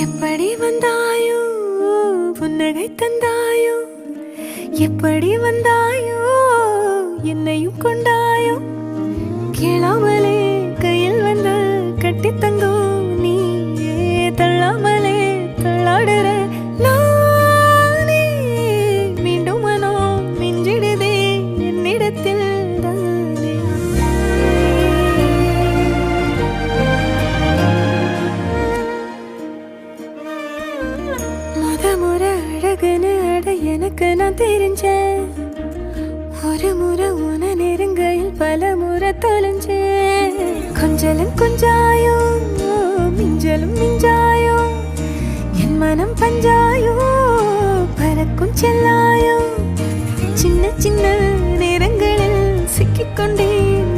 எப்படி வந்தாயோ புன்னகை தந்தாயோ எப்படி வந்தாயோ என்னையும் கொண்டாயோ கேளாமலே கையில் வந்து கட்டி தங்கோ நீ தள்ளாமலே தள்ளாடுற நானே மீண்டும் மனோ மிஞ்சிடுதே என்னிடத்தில் தானே முறை அழகுன்னு அட எனக்கு நான் தெரிஞ்சேன் ஒரு முறை உன நெருங்கையில் பல முறை தொலைஞ்சேன் கொஞ்சலும் கொஞ்சாயோ மிஞ்சலும் மிஞ்சாயோ என் மனம் பஞ்சாயோ பறக்கும் செல்லாயோ சின்ன சின்ன நேரங்களில் சிக்கிக்கொண்டேன்